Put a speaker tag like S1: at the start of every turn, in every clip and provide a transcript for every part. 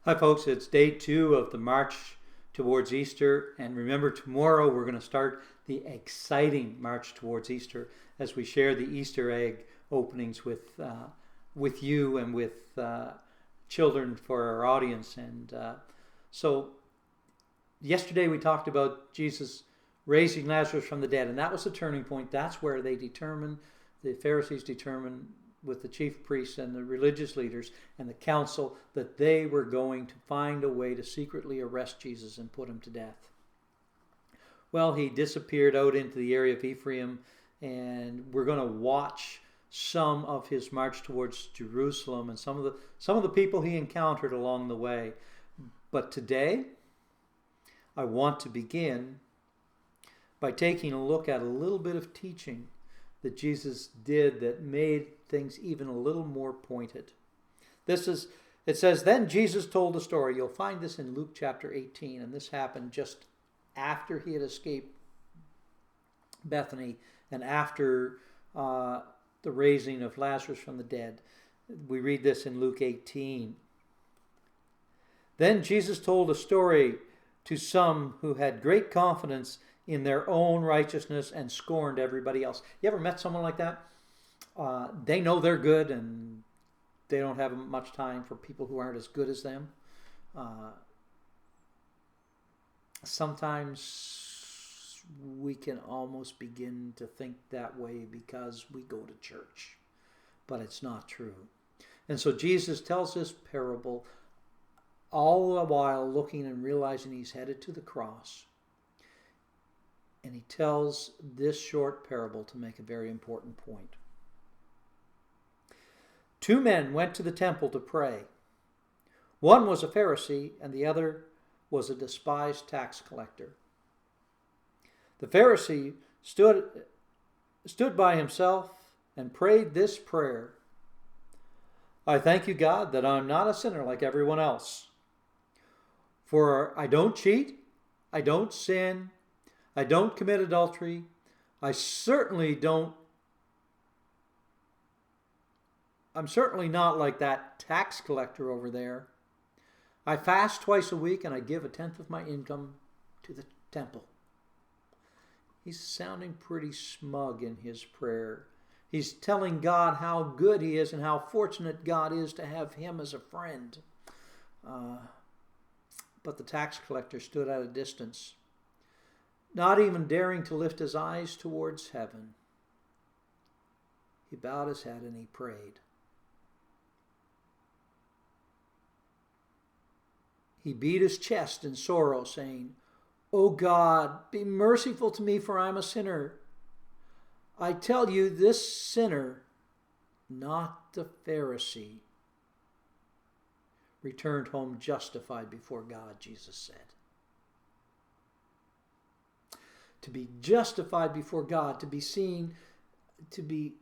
S1: Hi, folks. It's day 2 of the march towards Easter. And remember, tomorrow we're going to start the exciting march towards Easter as we share the Easter egg openings with you and with children for our audience. And so yesterday we talked about Jesus raising Lazarus from the dead, and that was the turning point. That's where the Pharisees determined with the chief priests and the religious leaders and the council that they were going to find a way to secretly arrest Jesus and put him to death. Well, he disappeared out into the area of Ephraim, and we're going to watch some of his march towards Jerusalem and some of the people he encountered along the way. But today, I want to begin by taking a look at a little bit of teaching that Jesus did that made things even a little more pointed. It says, then Jesus told a story. You'll find this in Luke chapter 18, and this happened just after he had escaped Bethany and after the raising of Lazarus from the dead. We read this in Luke 18. Then Jesus told a story to some who had great confidence in their own righteousness and scorned everybody else. You ever met someone like that? They know they're good and they don't have much time for people who aren't as good as them. Sometimes we can almost begin to think that way because we go to church, but it's not true. And so Jesus tells this parable all the while looking and realizing he's headed to the cross. And he tells this short parable to make a very important point. 2 men went to the temple to pray. One was a Pharisee and the other was a despised tax collector. The Pharisee stood by himself and prayed this prayer. I thank you, God, that I'm not a sinner like everyone else. For I don't cheat, I don't sin, I don't commit adultery. I'm certainly not like that tax collector over there. I fast twice a week and I give 1/10 of my income to the temple. He's sounding pretty smug in his prayer. He's telling God how good he is and how fortunate God is to have him as a friend. But the tax collector stood at a distance, not even daring to lift his eyes towards heaven. He bowed his head and he prayed. He beat his chest in sorrow, saying, O God, be merciful to me, for I am a sinner. I tell you, this sinner, not the Pharisee, returned home justified before God, Jesus said. To be justified before God, to be seen, to be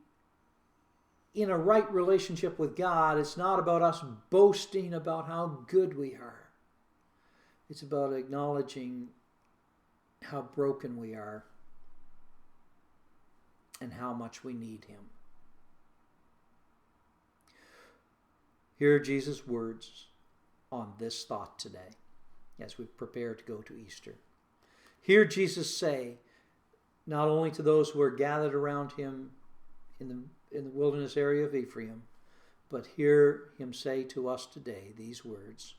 S1: in a right relationship with God, it's not about us boasting about how good we are. It's about acknowledging how broken we are and how much we need him. Here are Jesus' words on this thought today as we prepare to go to Easter. Hear Jesus say, not only to those who are gathered around him in the wilderness area of Ephraim, but hear him say to us today these words.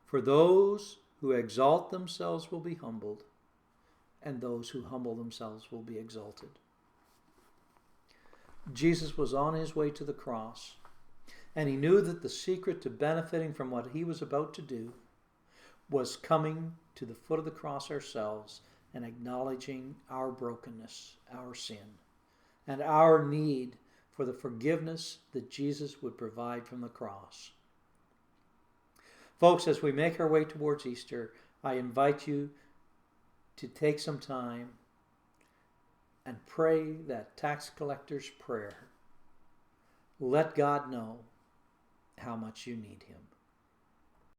S1: For those who exalt themselves will be humbled, and those who humble themselves will be exalted. Jesus was on his way to the cross, and he knew that the secret to benefiting from what he was about to do was coming to the foot of the cross ourselves and acknowledging our brokenness, our sin, and our need for the forgiveness that Jesus would provide from the cross. Folks, as we make our way towards Easter, I invite you to take some time and pray that tax collector's prayer. Let God know how much you need him.